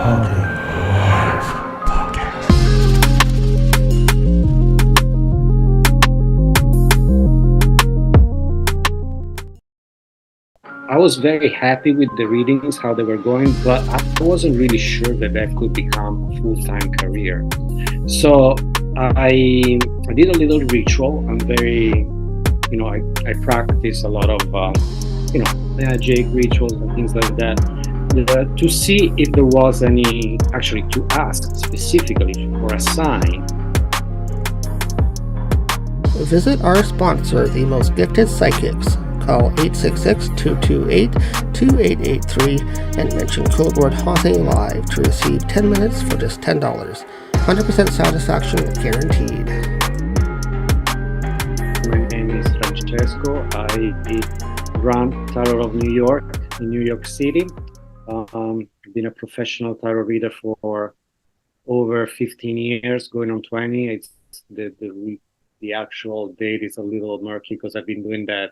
I was very happy with the readings, how they were going, but I wasn't really sure that that could become a full-time career. So I did a little ritual. I'm very, I practice a lot of, magic rituals and things like that to see if there was any, actually to ask specifically for a sign. Visit our sponsor, the Most Gifted Psychics. Call 866-228-2883 and mention code word HauntingLive to receive 10 minutes for just $10. 100% satisfaction guaranteed. My name is Francesco. I run Tarot of New York in New York City. I've been a professional tarot reader for over 15 years, going on 20. It's the actual date is a little murky because I've been doing that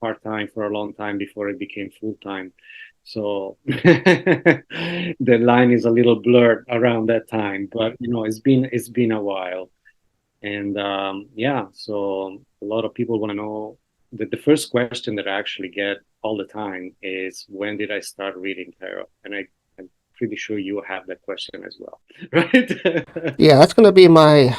part-time for a long time before it became full-time. So the line is a little blurred around that time, but it's been a while. And so a lot of people want to know that the first question that I actually get all the time is, when did I start reading tarot? And I'm pretty sure you have that question as well, right? Yeah, that's going to be my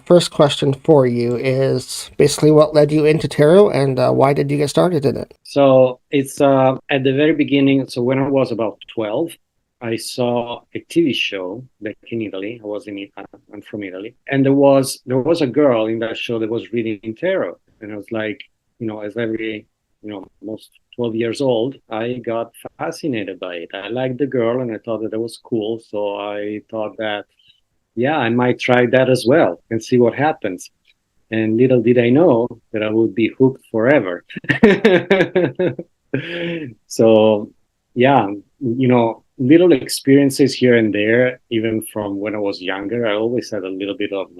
first question for you, is basically what led you into tarot and why did you get started in it? So it's at the very beginning. So when I was about 12, I saw a TV show back in Italy. I'm from Italy. And there was a girl in that show that was reading tarot. And I was like, as every, most 12 years old, I got fascinated by it. I liked the girl and I thought that was cool. So I thought that, yeah, I might try that as well and see what happens. And little did I know that I would be hooked forever. So, yeah, little experiences here and there, even from when I was younger. I always had a little bit of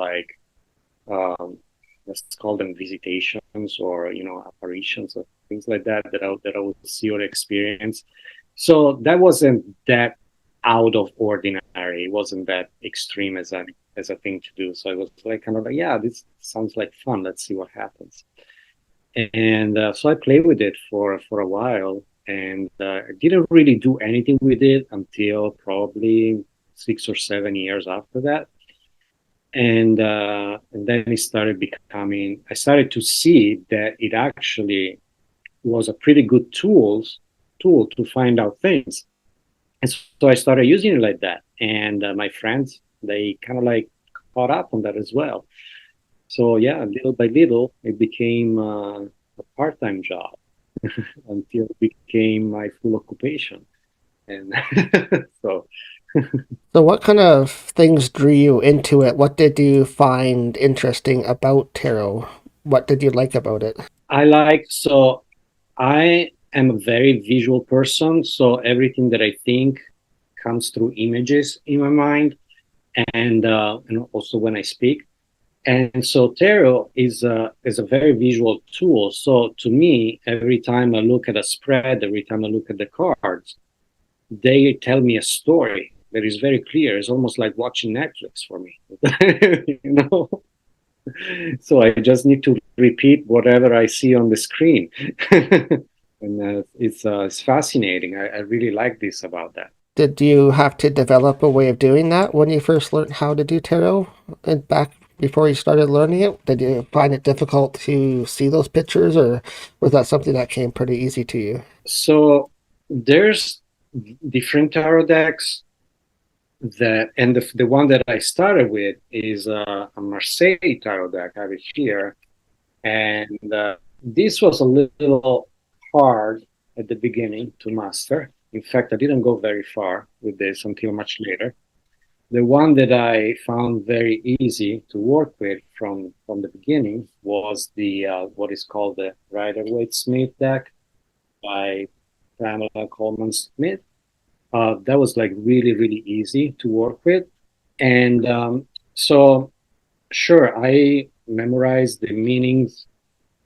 let's call them visitations or, apparitions or things like that I would see or experience. So that wasn't that out of ordinary. It wasn't that extreme as a thing to do. So I was like, kind of like, yeah, this sounds like fun. Let's see what happens. And so I played with it for a while, and I didn't really do anything with it until probably 6 or 7 years after that. And then it started becoming, I started to see that it actually was a pretty good tool to find out things. And so I started using it like that. And my friends, they kind of like caught up on that as well. So yeah, little by little, it became a part-time job until it became my full occupation. And so. So what kind of things drew you into it? What did you find interesting about tarot? What did you like about it? I am a very visual person. So everything that I think comes through images in my mind, and also when I speak. And so tarot is a very visual tool. So to me, every time I look at a spread, every time I look at the cards, they tell me a story that is very clear. It's almost like watching Netflix for me. So I just need to repeat whatever I see on the screen. And it's fascinating. I really like this about that. Did you have to develop a way of doing that when you first learned how to do tarot? And back before you started learning it, did you find it difficult to see those pictures, or was that something that came pretty easy to you? So there's different tarot decks and the one that I started with is a Marseille tarot deck. I have it here. And this was a little hard at the beginning to master. In fact, I didn't go very far with this until much later. The one that I found very easy to work with from the beginning was the what is called the Rider-Waite-Smith deck by Pamela Coleman Smith. That was like really, really easy to work with. And so, sure, I memorized the meanings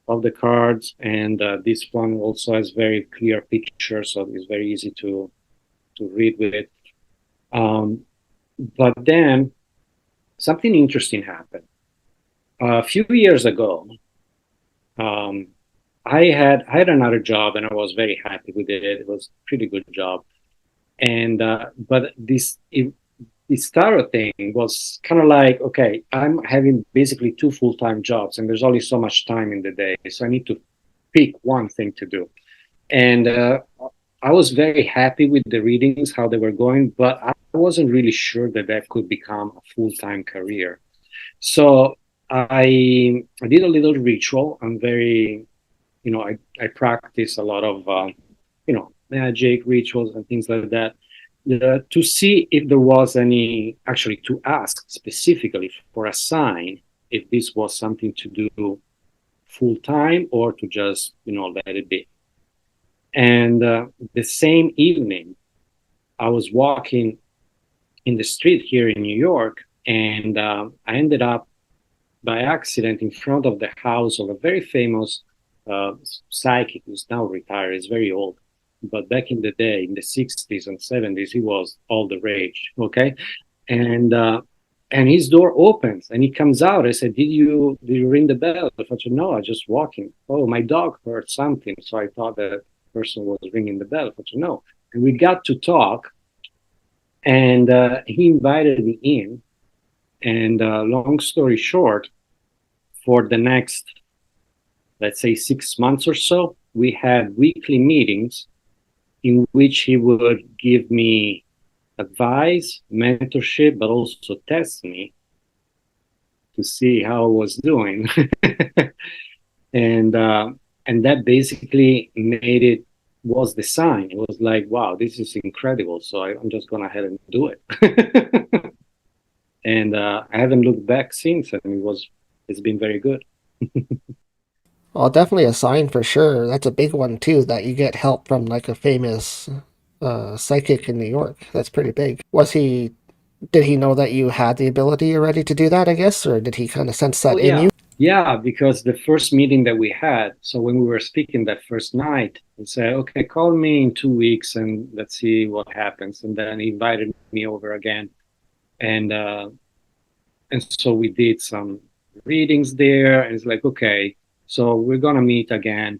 of the cards, and this one also has very clear pictures, so it's very easy to read with it. Um, but then something interesting happened. A few years ago, um, I had another job and I was very happy with it. It was a pretty good job. And but this tarot thing was kind of like, okay, I'm having basically two full-time jobs, and there's only so much time in the day, so I need to pick one thing to do. And I was very happy with the readings, how they were going, but I wasn't really sure that that could become a full-time career. So I did a little ritual. I'm very, I practice a lot of, magic rituals and things like that, to see if there was any, actually to ask specifically for a sign if this was something to do full time or to just, let it be. And the same evening, I was walking in the street here in New York, and I ended up by accident in front of the house of a very famous uh, psychic who's now retired. He's very old, but back in the day, in the 60s and 70s, he was all the rage. Okay, and and his door opens and he comes out. I said, "Did you ring the bell?" I said, "No, I just walking." "Oh, my dog heard something, so I thought that person was ringing the bell." I said, "No." And we got to talk, and he invited me in. And long story short, for the next, let's say, 6 months or so, we had weekly meetings in which he would give me advice, mentorship, but also test me to see how I was doing. and and that basically made it, was the sign. It was like, wow, this is incredible. So I'm just going ahead and do it. And I haven't looked back since, and it's been very good. Well, definitely a sign for sure. That's a big one too, that you get help from like a famous psychic in New York. That's pretty big. Did he know that you had the ability already to do that, I guess, or did he kind of sense Oh that in yeah, you? yeah. Because the first meeting that we had, so when we were speaking that first night, he said, "Okay, call me in 2 weeks and let's see what happens." And then he invited me over again, and so we did some readings there. And it's like, okay, so we're gonna meet again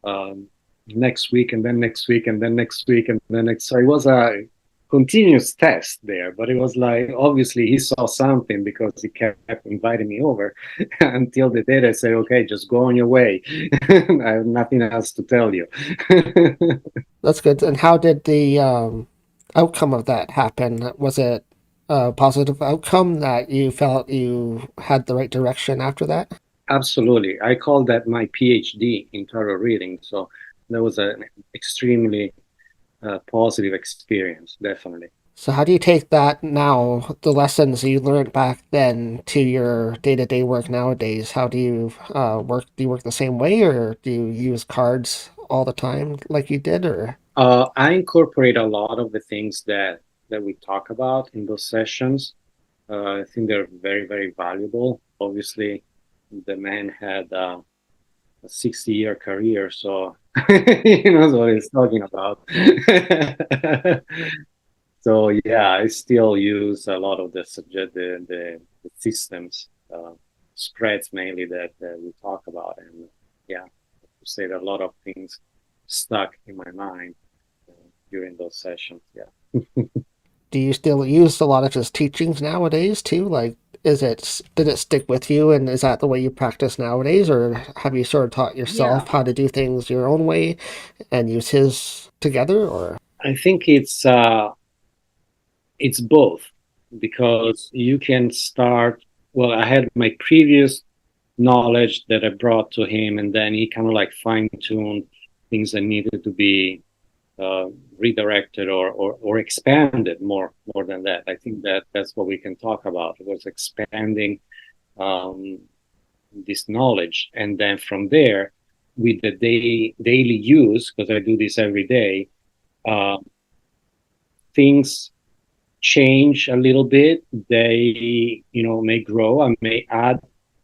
um, next week, and then next week, and then next week, and then next. So it was a continuous test there, but it was like, obviously he saw something because he kept inviting me over until the day I said, okay, just go on your way. I have nothing else to tell you. That's good. And how did the outcome of that happen? Was it a positive outcome that you felt you had the right direction after that? Absolutely. I call that my PhD in tarot reading. So that was an extremely positive experience, definitely. So how do you take that now, the lessons you learned back then, to your day-to-day work nowadays? How do you work? Do you work the same way, or do you use cards all the time like you did, or? I incorporate a lot of the things that we talk about in those sessions. I think they're very, very valuable. Obviously, the man had a 60-year career, so he knows what he's talking about. So yeah, I still use a lot of the subject, the systems, spreads mainly that we talk about, and yeah, to say that a lot of things stuck in my mind during those sessions. Yeah. Do you still use a lot of his teachings nowadays too? Like, did it stick with you, and is that the way you practice nowadays, or have you sort of taught Yeah, yourself how to do things your own way and use his together, or? I think it's both, because you can start. Well, I had my previous knowledge that I brought to him, and then he kind of like fine tuned things that needed to be uh, redirected or expanded more than that. I think that that's what we can talk about. It was expanding um, this knowledge, and then from there, with the daily use, because I do this every day, uh, things change a little bit. They, may grow. I may add,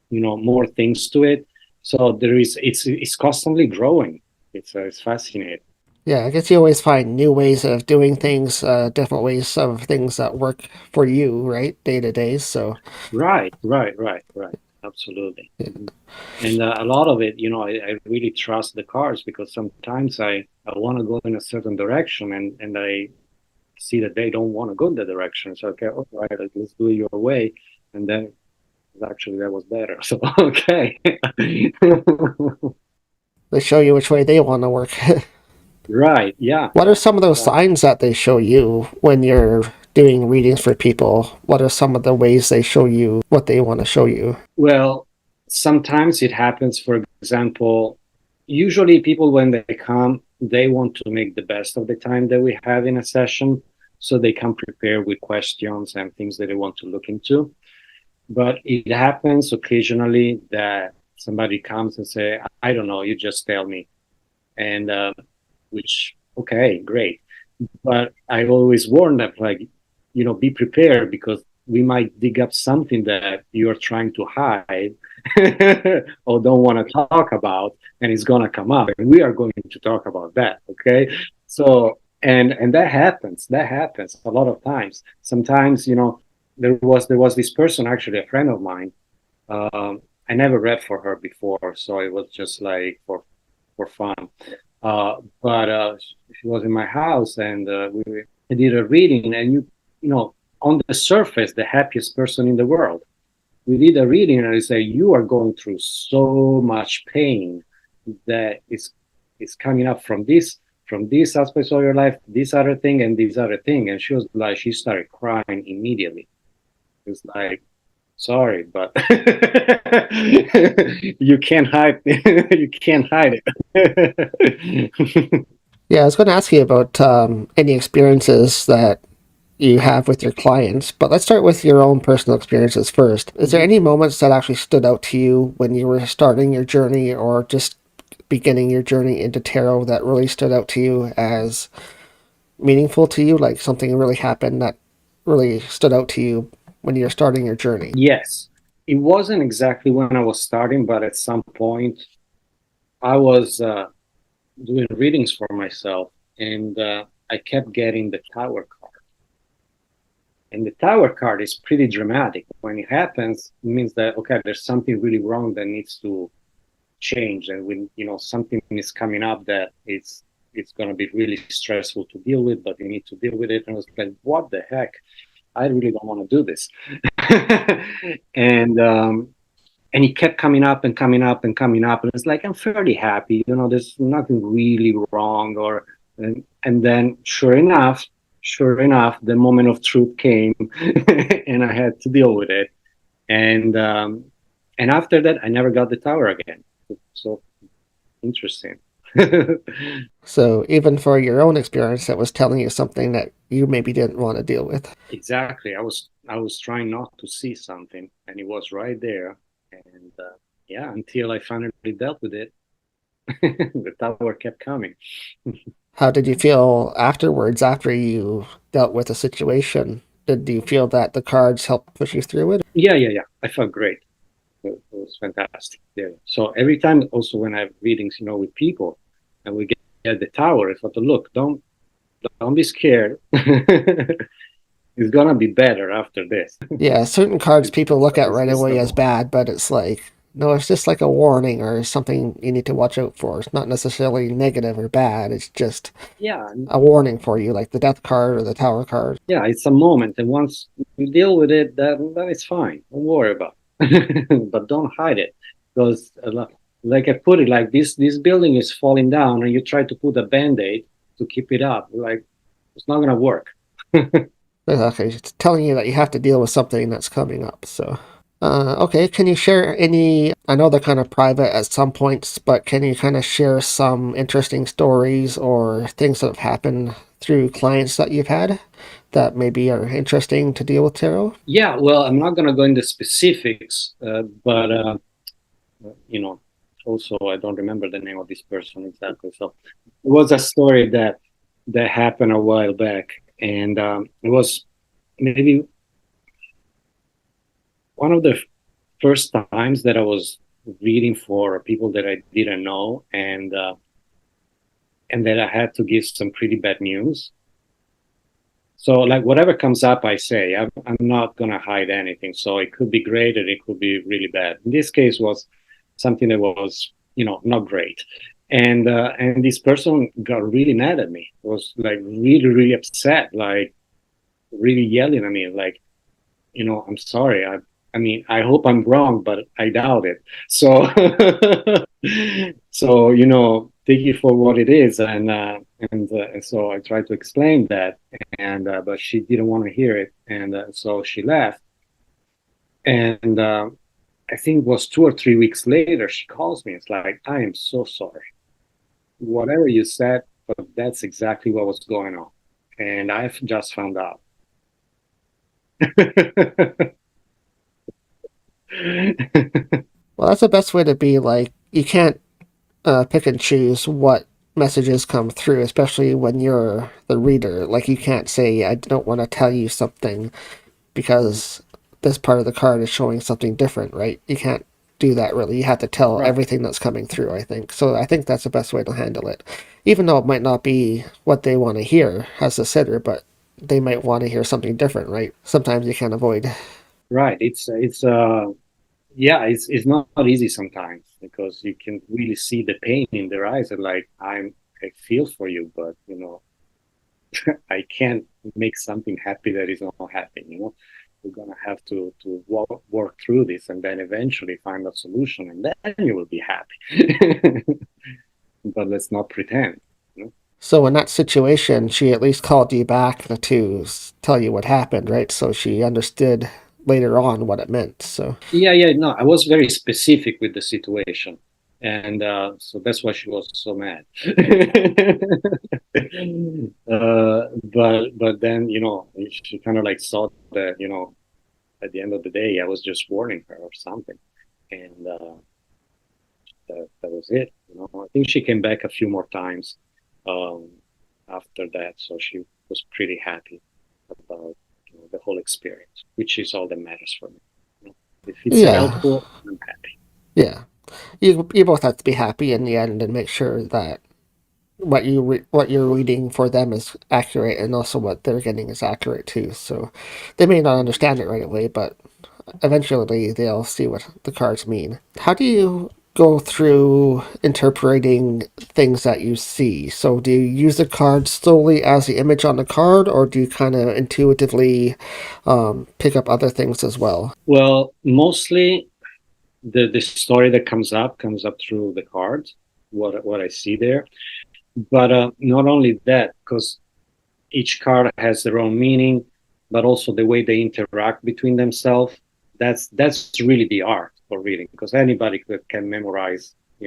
more things to it. So it's constantly growing. It's fascinating. Yeah, I guess you always find new ways of doing things, different ways of things that work for you, right, day to day. So, Right. Absolutely. And a lot of it, I really trust the cars because sometimes I want to go in a certain direction and I see that they don't want to go in the direction. So, okay, all right, let's do it your way. And then actually that was better. So, okay. they show you which way they want to work. Right. Yeah. What are Yeah. some of those signs that they show you when you're doing readings for people? What are some of the ways they show you what they want to show you? Well, sometimes it happens, for example, usually people, when they come, they want to make the best of the time that we have in a session. So they come prepared with questions and things that they want to look into. But it happens occasionally that somebody comes and say, I don't know, you just tell me. And which, okay, great. But I always warn them, like, be prepared because we might dig up something that you're trying to hide or don't want to talk about, and it's gonna come up, and we are going to talk about that. Okay, so and that happens. That happens a lot of times. Sometimes, there was this person, actually a friend of mine. I never read for her before, so it was just like for fun. But she was in my house, and I did a reading, and on the surface, the happiest person in the world. We did a reading, and I say, you are going through so much pain that is coming up from this aspect of your life, this other thing, and this other thing. And she was like, she started crying immediately. It's like, sorry, but you can't hide. You can't hide it. Yeah, I was going to ask you about any experiences that you have with your clients, but let's start with your own personal experiences first. Is there any moments that actually stood out to you when you were starting your journey or just beginning your journey into tarot that really stood out to you as meaningful to you? Like something really happened that really stood out to you when you're starting your journey? Yes, it wasn't exactly when I was starting, but at some point I was doing readings for myself, and I kept getting the Tower card. And the Tower card is pretty dramatic. When it happens, it means that, okay, there's something really wrong that needs to change, and when something is coming up that it's going to be really stressful to deal with, but you need to deal with it. And I was like, what the heck? I really don't want to do this. and and he kept coming up and coming up and coming up, and it's like, I'm fairly happy, there's nothing really wrong. And then sure enough, the moment of truth came, and I had to deal with it. And um and after that, I never got the Tower again. So interesting. So even for your own experience, that was telling you something that you maybe didn't want to deal with. Exactly. I was trying not to see something, and it was right there. And yeah, until I finally dealt with it, the Tower kept coming. How did you feel afterwards after you dealt with the situation? Did you feel that the cards helped push you through it? Yeah. I felt great. It was fantastic. Yeah. So every time, also when I have readings, with people, and we get the Tower, I thought, look, don't be scared. It's gonna be better after this. Yeah, certain cards people look at right It's away the as moment. bad, but it's like, no, it's just like a warning or something you need to watch out for. It's not necessarily negative or bad. It's just Yeah, a warning for you, like the death card or the tower card. yeah, it's a moment, and once you deal with it, then it's fine. Don't worry about it. But don't hide it, because like I put it, like this building is falling down, and you try to put a band-aid to keep it up. Like, it's not gonna work. Okay, it's telling you that you have to deal with something that's coming up. So, okay, can you share any? I know they're kind of private at some points, but can you kind of share some interesting stories or things that have happened through clients that you've had that maybe are interesting to deal with tarot? Yeah, well, I'm not gonna go into specifics, but also I don't remember the name of this person exactly. So it was a story that happened a while back, and it was maybe one of the first times that I was reading for people that I didn't know, and then I had to give some pretty bad news. So like whatever comes up, I say I'm not gonna hide anything. So it could be great and it could be really bad. In this case, was something that was not great, and this person got really mad at me. Was like really upset, like really yelling at me, like I'm sorry. I mean, I hope I'm wrong, but I doubt it. So, so take it for what it is, and so I tried to explain that, and but she didn't want to hear it, and so she left. And I think it was 2 or 3 weeks later, she calls me. It's like, I am so sorry. Whatever you said, but that's exactly what was going on, and I've just found out. Well, that's the best way to be. Like, you can't pick and choose what messages come through, especially when you're the reader. Like, you can't say, I don't want to tell you something because this part of the card is showing something different, right? You can't do that really. You have to tell Right. everything that's coming through, I think. So I think that's the best way to handle it. Even though it might not be what they want to hear as a sitter, but they might want to hear something different, right? Sometimes you can't avoid. Right. It's yeah, it's not easy sometimes because you can really see the pain in their eyes and like I feel for you, but I can't make something happy that is not happy. We're gonna have to work through this and then eventually find a solution and then you will be happy. But let's not pretend. So in that situation, she at least called you back to tell you what happened, right? So she understood later on what it meant. So Yeah, no, I was very specific with the situation, and so that's why she was so mad. But then she kind of like saw that at the end of the day I was just warning her or something, and that was it. I think she came back a few more times um, after that, so she was pretty happy about the whole experience, which is all that matters for me. If it's yeah, helpful, I'm happy. yeah. You both have to be happy in the end and make sure that what you're reading for them is accurate and also what they're getting is accurate too. So they may not understand it right away, but eventually they'll see what the cards mean. How do you go through interpreting things that you see? So do you use the card solely as the image on the card, or do you kind of intuitively pick up other things as well? Well, mostly the story that comes up through the cards, what I see there. But not only that, because each card has their own meaning, but also the way they interact between themselves. That's really the art for reading, because anybody can memorize. I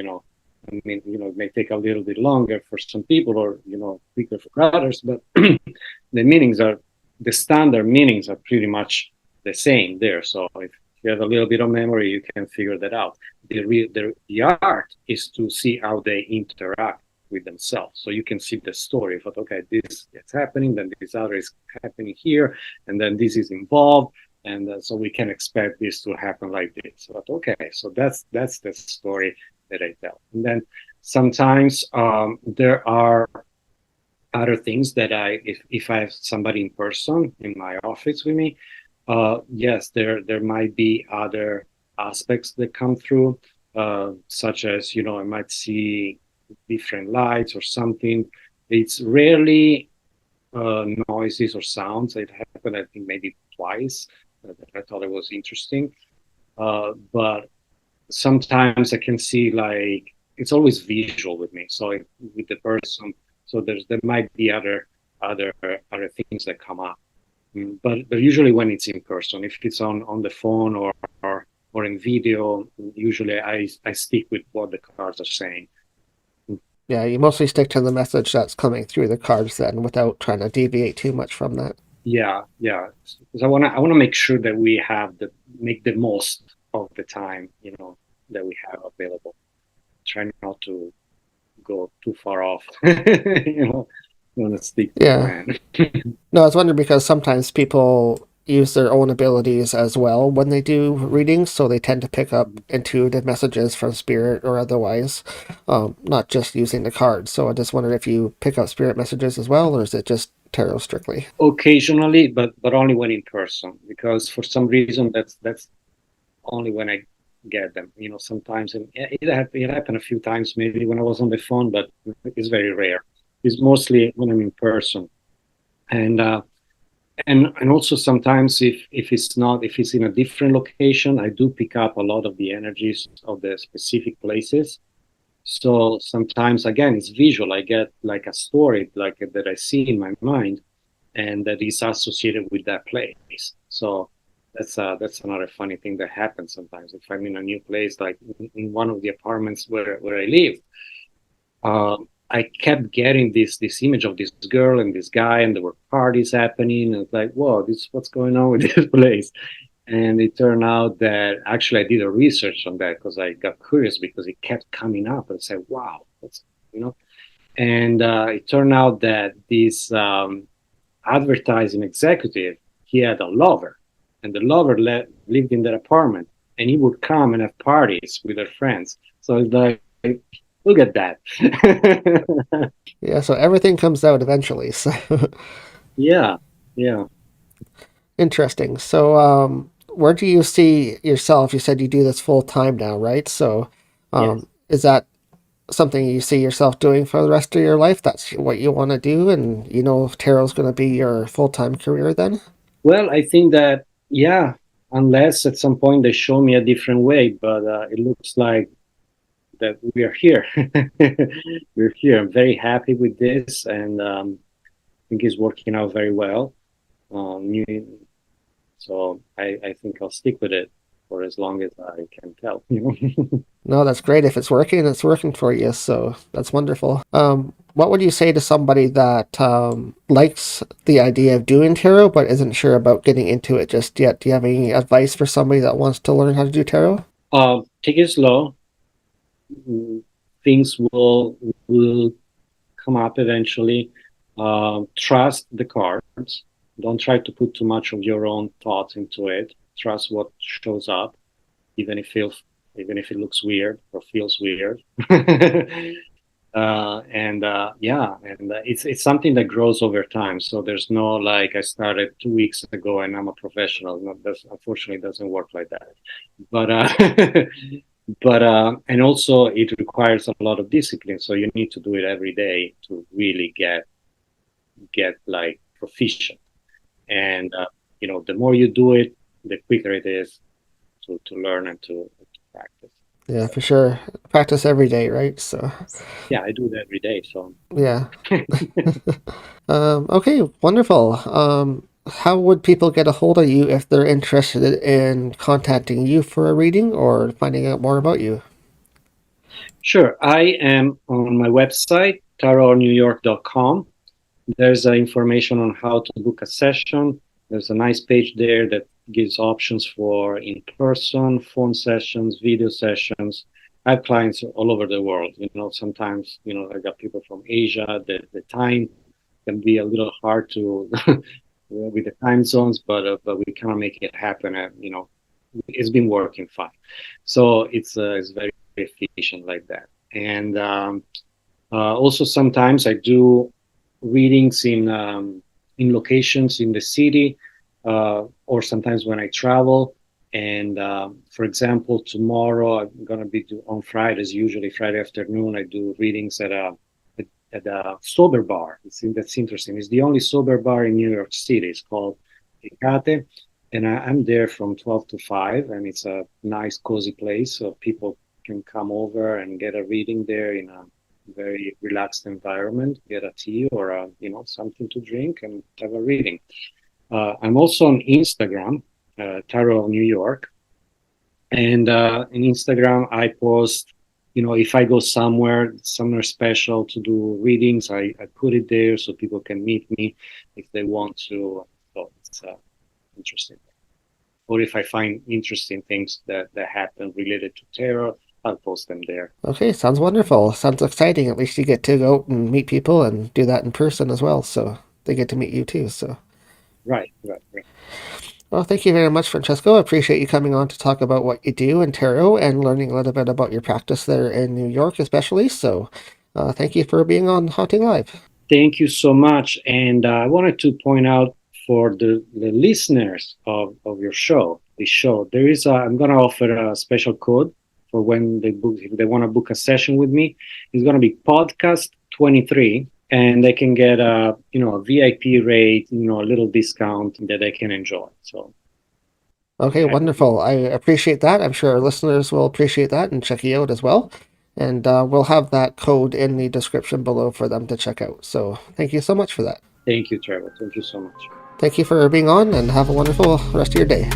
mean, it may take a little bit longer for some people, or quicker for others, but the standard meanings are pretty much the same there. So if you have a little bit of memory, you can figure that out. The art is to see how they interact with themselves. So you can see the story of, okay, this is happening, then this other is happening here, and then this is involved, and so we can expect this to happen like this. But okay, so that's the story that I tell. And then sometimes there are other things that if I have somebody in person in my office with me, yes, there might be other aspects that come through, such as I might see different lights or something. It's rarely noises or sounds. It happened, I think, maybe twice. I thought it was interesting, but sometimes I can see like it's always visual with me. So with the person, so there might be other things that come up. But usually when it's in person, if it's on the phone or in video, usually I stick with what the cards are saying. Yeah, you mostly stick to the message that's coming through the cards then without trying to deviate too much from that. Yeah. Because I wanna make sure that we make the most of the time that we have available. Try not to go too far off. You want to stick to the Yeah. plan. No, I was wondering because sometimes people use their own abilities as well when they do readings, so they tend to pick up intuitive messages from spirit or otherwise, not just using the cards. So I just wondered if you pick up spirit messages as well, or is it just tarot strictly? Occasionally, but only when in person, because for some reason that's only when I get them. You know, sometimes it happened a few times maybe when I was on the phone, but it's very rare. It's mostly when I'm in person, and and also sometimes if it's in a different location, I do pick up a lot of the energies of the specific places. So sometimes again, it's visual. I get like a story like that I see in my mind and that is associated with that place. So that's another funny thing that happens sometimes. If I'm in a new place, like in one of the apartments where I live, I kept getting this image of this girl and this guy, and there were parties happening, and it's like, whoa, this what's going on with this place? And it turned out that actually I did a research on that because I got curious because it kept coming up and said, wow, what's you know. And it turned out that this advertising executive, he had a lover, and the lover lived in that apartment, and he would come and have parties with her friends. So it's like, look at that. Yeah, so everything comes out eventually. So Yeah, yeah, interesting. So, where do you see yourself? You said you do this full time now, right? So, yes. is that something you see yourself doing for the rest of your life? That's what you want to do, and you know, tarot's going to be your full time career then? Well, I think that, yeah, unless at some point they show me a different way, but it looks like that we are here. We're here. I'm very happy with this, and I think it's working out very well. Um, so I think I'll stick with it for as long as I can tell. You know. No, that's great. If it's working, it's working for you. So that's wonderful. What would you say to somebody that likes the idea of doing tarot but isn't sure about getting into it just yet? Do you have any advice for somebody that wants to learn how to do tarot? Take it slow. Things will come up eventually. Trust the cards. Don't try to put too much of your own thoughts into it. Trust what shows up, even if even if it looks weird or feels weird. And yeah, and it's something that grows over time. So there's no like I started 2 weeks ago and I'm a professional. No, that's unfortunately doesn't work like that. But but and also it requires a lot of discipline. So you need to do it every day to really get like proficient. And you know, the more you do it, the quicker it is to learn and to practice. Yeah, So for sure. Practice every day, right? So, yeah, I do that every day. So yeah. Okay, wonderful. How would people get a hold of you if they're interested in contacting you for a reading or finding out more about you? sure, I am on my website tarotnewyork.com. There's information on how to book a session. There's a nice page there that gives options for in-person, phone sessions, video sessions. I have clients all over the world. You know, sometimes, you know, I got people from Asia. The time can be a little hard to with the time zones, but we kind of make it happen. And you know, it's been working fine. So it's very efficient like that. And also sometimes I do readings in locations in the city, or sometimes when I travel. And for example, tomorrow I'm gonna be on Fridays. Usually Friday afternoon, I do readings at a sober bar. That's interesting. It's the only sober bar in New York City. It's called Ecate, and I'm there from 12 to 5, and it's a nice, cozy place, so people can come over and get a reading there in a very relaxed environment, get a tea or you know, something to drink and have a reading. I'm also on Instagram, Tarot of New York, and in Instagram I post, you know, if I go somewhere special to do readings, I put it there so people can meet me if they want to. So it's interesting. Or if I find interesting things that happen related to tarot, I'll post them there. Okay, sounds wonderful. Sounds exciting. At least you get to go out and meet people and do that in person as well. So they get to meet you too. So Right, right, right. Well, thank you very much, Francesco. I appreciate you coming on to talk about what you do in tarot and learning a little bit about your practice there in New York, especially. So, thank you for being on Haunting Live. Thank you so much. And I wanted to point out for the listeners of your show, the show, I'm going to offer a special code for when they book, if they want to book a session with me. It's going to be podcast 23, and they can get a VIP rate, a little discount that they can enjoy. So okay, wonderful. I appreciate that. I'm sure our listeners will appreciate that and check you out as well. And we'll have that code in the description below for them to check out. So thank you so much for that. Thank you, Trevor. Thank you so much. Thank you for being on, and have a wonderful rest of your day.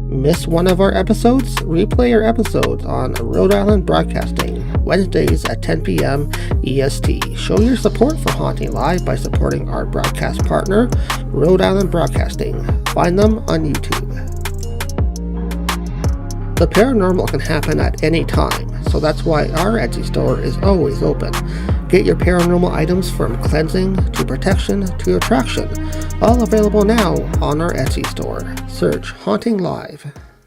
Miss one of our episodes? Replay our episodes on Rhode Island Broadcasting, Wednesdays at 10 p.m. EST. Show your support for Haunting Live by supporting our broadcast partner, Rhode Island Broadcasting. Find them on YouTube. The paranormal can happen at any time, so that's why our Etsy store is always open. Get your paranormal items from cleansing to protection to attraction, all available now on our Etsy store. Search Haunting Live.